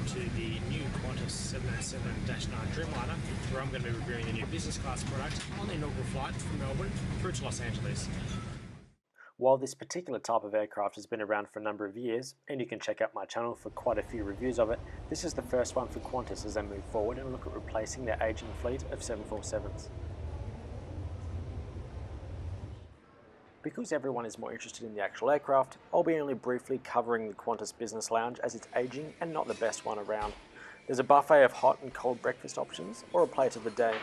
welcome to the new Qantas 787-9 Dreamliner, where I'm going to be reviewing the new business class product on the inaugural flight from Melbourne through to Los Angeles. While this particular type of aircraft has been around for a number of years, and you can check out my channel for quite a few reviews of it, this is the first one for Qantas as they move forward and look at replacing their aging fleet of 747s. Because everyone is more interested in the actual aircraft, I'll be only briefly covering the Qantas Business Lounge as it's aging and not the best one around. There's a buffet of hot and cold breakfast options, or a plate of the day.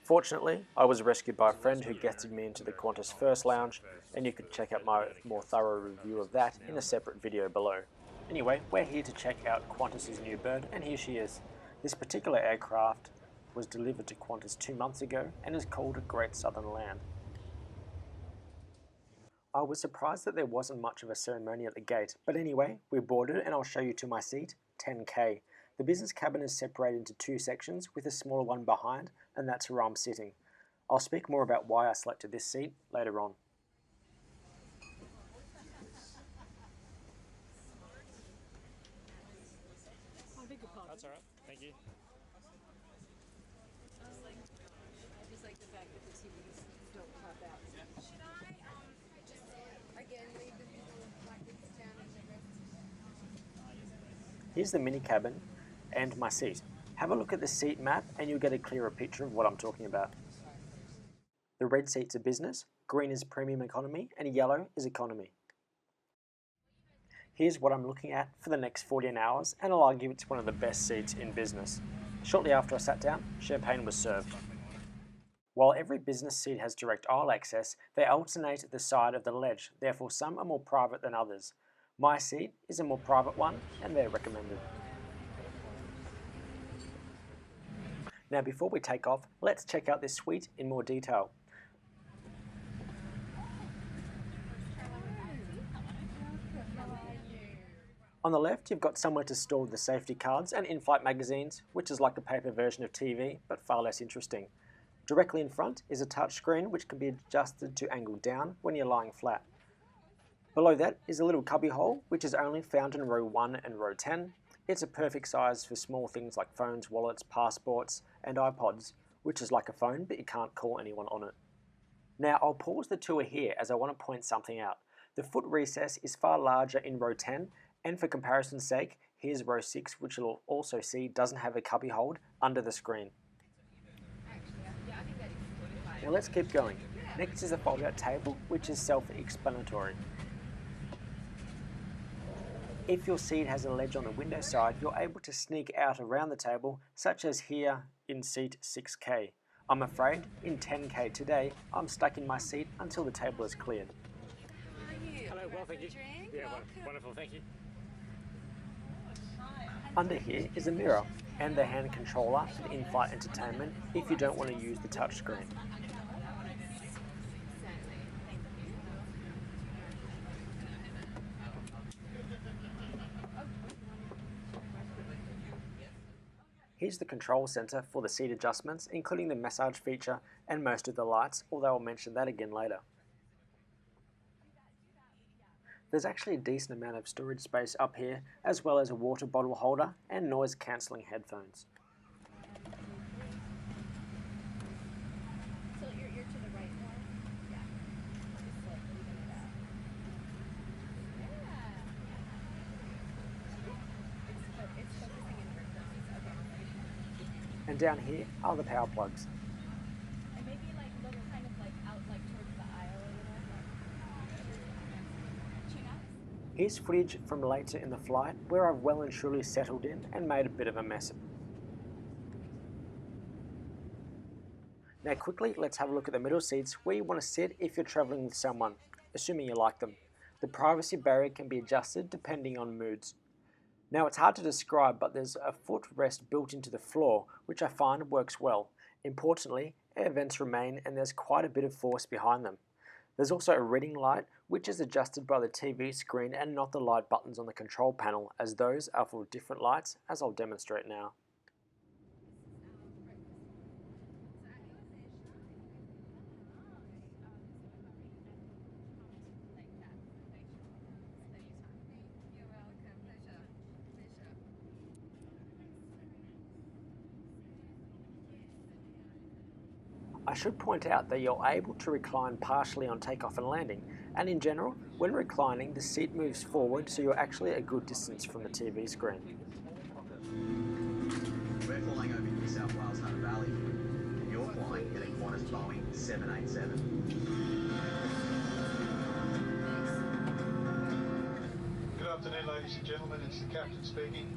Fortunately, I was rescued by a friend who guested me into the Qantas First Lounge, and you can check out my more thorough review of that in a separate video below. Anyway, we're here to check out Qantas' new bird, and here she is. This particular aircraft was delivered to Qantas 2 months ago and is called a Great Southern Land. I was surprised that there wasn't much of a ceremony at the gate, but anyway, we boarded and I'll show you to my seat, 10K. The business cabin is separated into 2 sections with a smaller one behind, and that's where I'm sitting. I'll speak more about why I selected this seat later on. That's alright, thank you. I just like the fact that the TVs don't pop out. Should I just again leave the people like this down in the rest? Here's the mini cabin and my seat. Have a look at the seat map and you'll get a clearer picture of what I'm talking about. The red seats are business, green is premium economy, and yellow is economy. Here's what I'm looking at for the next 14 hours, and I'll argue it's one of the best seats in business. Shortly after I sat down, champagne was served. While every business seat has direct aisle access, they alternate at the side of the ledge, therefore some are more private than others. My seat is a more private one, and they're recommended. Now before we take off, let's check out this suite in more detail. On the left, you've got somewhere to store the safety cards and in-flight magazines, which is like the paper version of TV, but far less interesting. Directly in front is a touchscreen which can be adjusted to angle down when you're lying flat. Below that is a little cubby hole, which is only found in row 1 and row 10. It's a perfect size for small things like phones, wallets, passports, and iPods, which is like a phone, but you can't call anyone on it. Now, I'll pause the tour here as I want to point something out. The foot recess is far larger in row 10, and for comparison's sake, here's row 6, which you'll also see doesn't have a cubby hold under the screen. Now let's keep going. Next is a fold-out table, which is self-explanatory. If your seat has a ledge on the window side, you're able to sneak out around the table, such as here in seat 6K. I'm afraid, in 10K today, I'm stuck in my seat until the table is cleared. Hello, well thank you. Yeah, wonderful, thank you. Under here is a mirror and the hand controller for in-flight entertainment if you don't want to use the touchscreen. Here's the control center for the seat adjustments, including the massage feature and most of the lights, although I'll mention that again later. There's actually a decent amount of storage space up here, as well as a water bottle holder and noise-cancelling headphones. So you're to the right more? Yeah. Just like even it out. Yeah. It's focusing in reverse. Okay. And down here are the power plugs. And maybe like look kind of like out like towards the aisle, Here's footage from later in the flight where I've well and truly settled in and made a bit of a mess. Now quickly, let's have a look at the middle seats where you want to sit if you're travelling with someone, assuming you like them. The privacy barrier can be adjusted depending on moods. Now it's hard to describe, but there's a footrest built into the floor, which I find works well. Importantly, air vents remain and there's quite a bit of force behind them. There's also a reading light, which is adjusted by the TV screen and not the light buttons on the control panel, as those are for different lights, as I'll demonstrate now. I should point out that you're able to recline partially on takeoff and landing, and in general, when reclining, the seat moves forward so you're actually a good distance from the TV screen. We're flying over New South Wales Hunter Valley, and you're flying in a Qantas Boeing 787. Good afternoon, ladies and gentlemen. It's the captain speaking.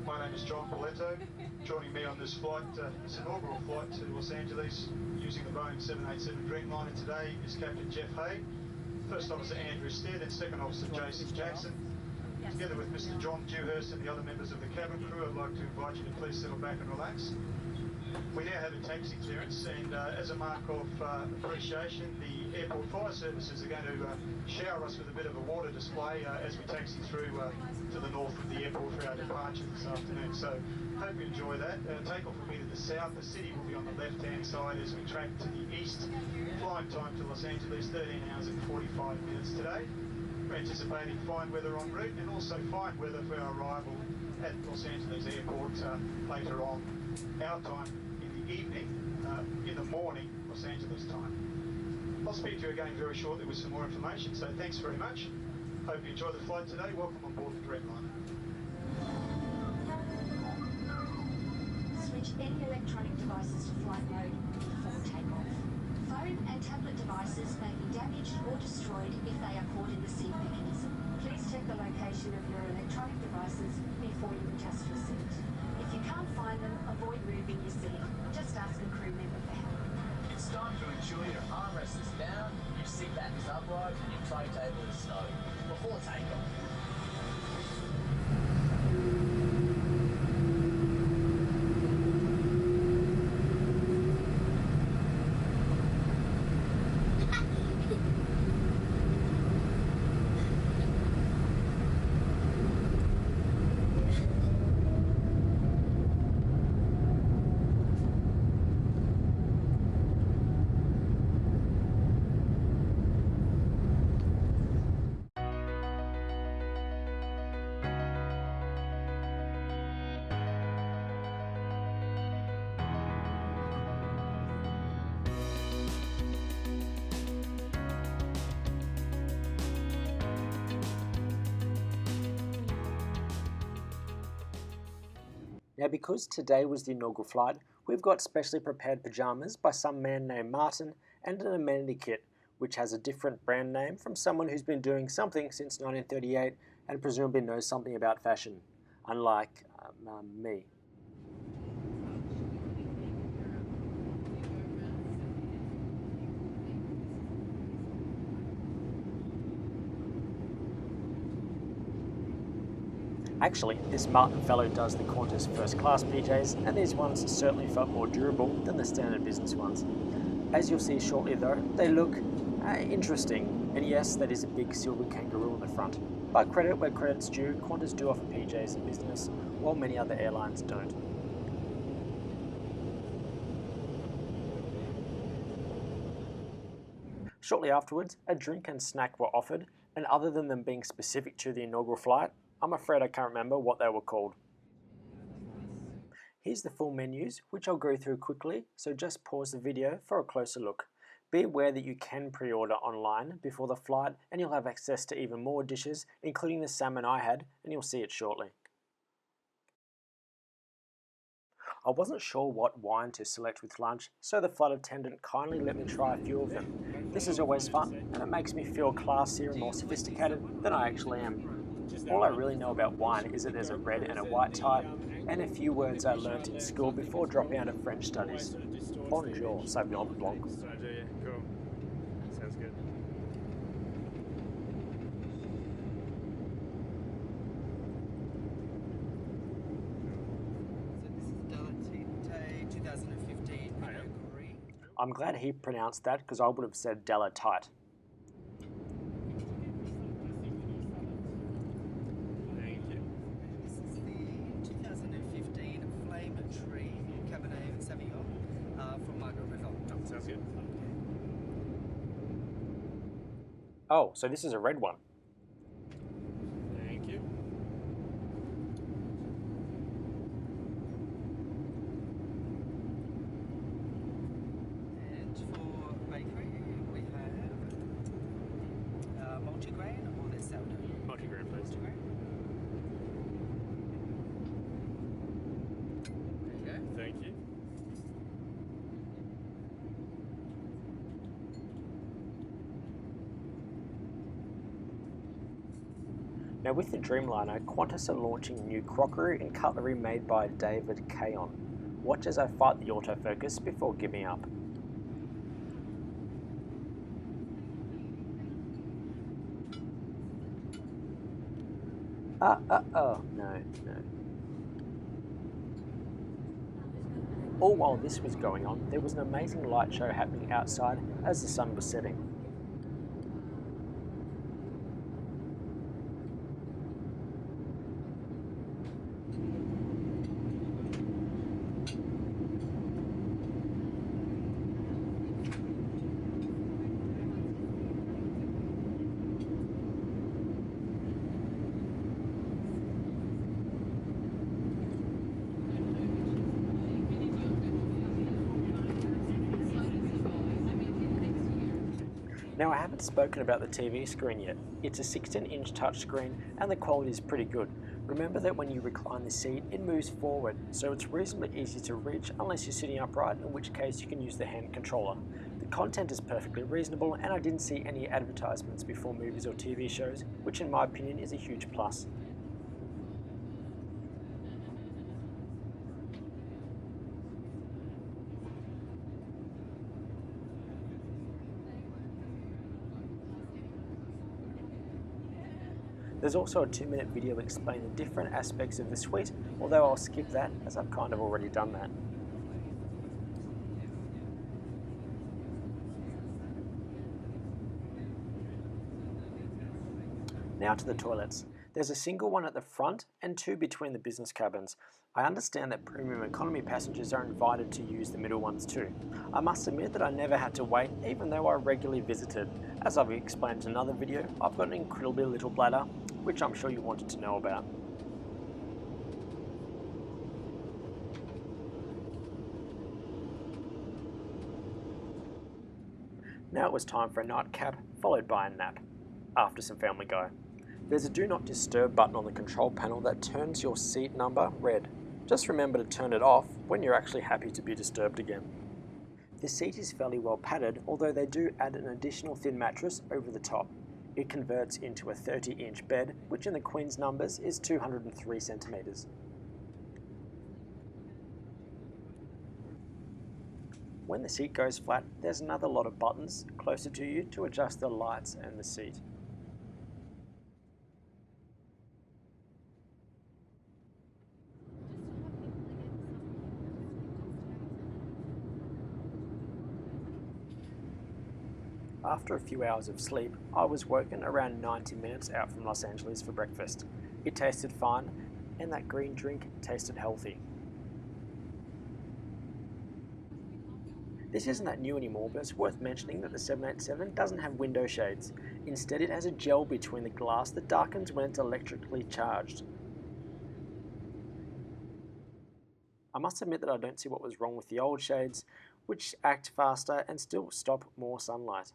My name is John Paletto. Joining me on this flight, this inaugural flight to Los Angeles using the Boeing 787 Dreamliner today is Captain Jeff Hay, First Officer Andrew Stead and Second Officer Jason Jackson. Together with Mr. John Dewhurst and the other members of the cabin crew, I'd like to invite you to please settle back and relax. We now have a taxi clearance, and as a mark of appreciation, the airport fire services are going to shower us with a bit of a water display as we taxi through to the north of the airport for our departure this afternoon. So hope you enjoy that. Takeoff will be to the south. The city will be on the left-hand side as we track to the east. Flying time to Los Angeles, 13 hours and 45 minutes today. We're anticipating fine weather en route and also fine weather for our arrival at Los Angeles Airport later on our time in the evening, in the morning, Los Angeles time. I'll speak to you again very shortly with some more information, so thanks very much. Hope you enjoy the flight today. Welcome on board the Dreamliner. Switch any electronic devices to flight mode before takeoff. Phone and tablet devices may be damaged or destroyed if they are caught in the seat mechanism. Please check the location of your electronic devices before you adjust your seat. If you can't find them, avoid moving your seat. Just ask a crew member for help. It's time to ensure your armrest is down, your seat back is upright, and your tray table is stowed before takeoff. Now, because today was the inaugural flight, we've got specially prepared pyjamas by some man named Martin and an amenity kit, which has a different brand name from someone who's been doing something since 1938 and presumably knows something about fashion, unlike me. Actually, this Martin fellow does the Qantas first class PJs, and these ones certainly felt more durable than the standard business ones. As you'll see shortly though, they look interesting, and yes, that is a big silver kangaroo on the front. But credit where credit's due, Qantas do offer PJs in business, while many other airlines don't. Shortly afterwards, a drink and snack were offered, and other than them being specific to the inaugural flight, I'm afraid I can't remember what they were called. Here's the full menus, which I'll go through quickly, so just pause the video for a closer look. Be aware that you can pre-order online before the flight, and you'll have access to even more dishes, including the salmon I had, and you'll see it shortly. I wasn't sure what wine to select with lunch, so the flight attendant kindly let me try a few of them. This is always fun, and it makes me feel classier and more sophisticated than I actually am. All I really know about wine is that there's a red and a white type, and a few words I learnt in school before dropping out of French studies. Bonjour, Sauvignon Blanc. Cool. Sounds good. So this is Della 2015 Inaugural. I'm glad he pronounced that because I would have said Della Tight. This is the 2015 Flame Tree Cabernet Sauvignon from Margaret River. Sounds good. Oh, so this is a red one. Thank you. And Now with the Dreamliner, Qantas are launching new crockery and cutlery made by David Kayon. Watch as I fight the autofocus before giving up. No. All while this was going on, there was an amazing light show happening outside as the sun was setting. Now I haven't spoken about the TV screen yet. It's a 16-inch touchscreen and the quality is pretty good. Remember that when you recline the seat, it moves forward, so it's reasonably easy to reach unless you're sitting upright, in which case you can use the hand controller. The content is perfectly reasonable and I didn't see any advertisements before movies or TV shows, which in my opinion is a huge plus. There's also a 2-minute video explaining the different aspects of the suite, although I'll skip that as I've kind of already done that. Now to the toilets. There's a single one at the front and 2 between the business cabins. I understand that premium economy passengers are invited to use the middle ones too. I must admit that I never had to wait, even though I regularly visited. As I've explained in another video, I've got an incredibly little bladder, which I'm sure you wanted to know about. Now it was time for a nightcap, followed by a nap, after some Family Guy. There's a Do Not Disturb button on the control panel that turns your seat number red. Just remember to turn it off when you're actually happy to be disturbed again. The seat is fairly well padded, although they do add an additional thin mattress over the top. It converts into a 30-inch bed, which in the Queen's numbers is 203 centimetres. When the seat goes flat, there's another lot of buttons closer to you to adjust the lights and the seat. After a few hours of sleep, I was woken around 90 minutes out from Los Angeles for breakfast. It tasted fine, and that green drink tasted healthy. This isn't that new anymore, but it's worth mentioning that the 787 doesn't have window shades. Instead, it has a gel between the glass that darkens when it's electrically charged. I must admit that I don't see what was wrong with the old shades, which act faster and still stop more sunlight.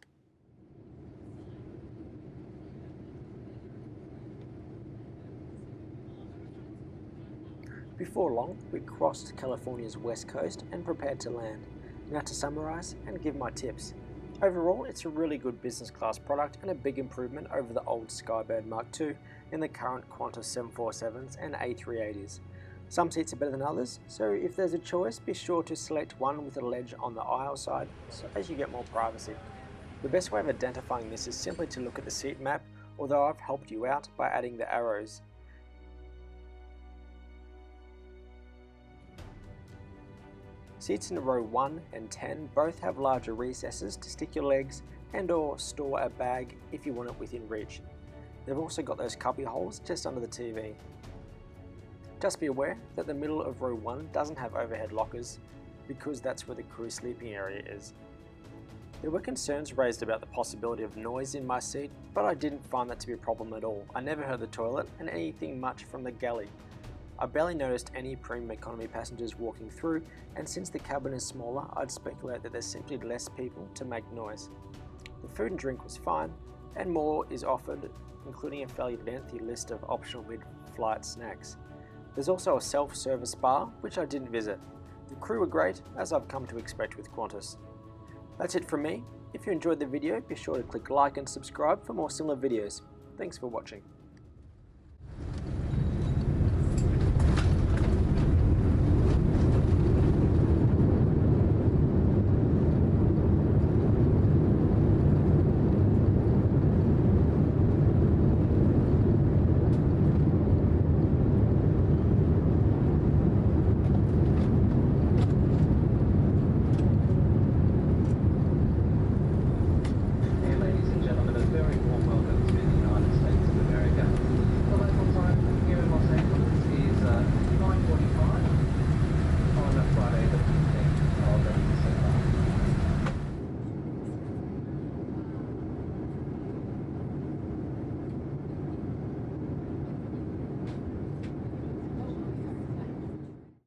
Before long, we crossed California's west coast and prepared to land. Now to summarise and give my tips. Overall, it's a really good business class product and a big improvement over the old Skybird Mark II in the current Qantas 747s and A380s. Some seats are better than others, so if there's a choice, be sure to select one with a ledge on the aisle side as you get more privacy. The best way of identifying this is simply to look at the seat map, although I've helped you out by adding the arrows. Seats in row 1 and 10 both have larger recesses to stick your legs and or store a bag if you want it within reach. They've also got those cubby holes just under the TV. Just be aware that the middle of row 1 doesn't have overhead lockers because that's where the crew sleeping area is. There were concerns raised about the possibility of noise in my seat, but I didn't find that to be a problem at all. I never heard the toilet and anything much from the galley. I barely noticed any premium economy passengers walking through, and since the cabin is smaller, I'd speculate that there's simply less people to make noise. The food and drink was fine, and more is offered, including a fairly lengthy list of optional mid-flight snacks. There's also a self-service bar, which I didn't visit. The crew were great, as I've come to expect with Qantas. That's it from me. If you enjoyed the video, be sure to click like and subscribe for more similar videos. Thanks for watching.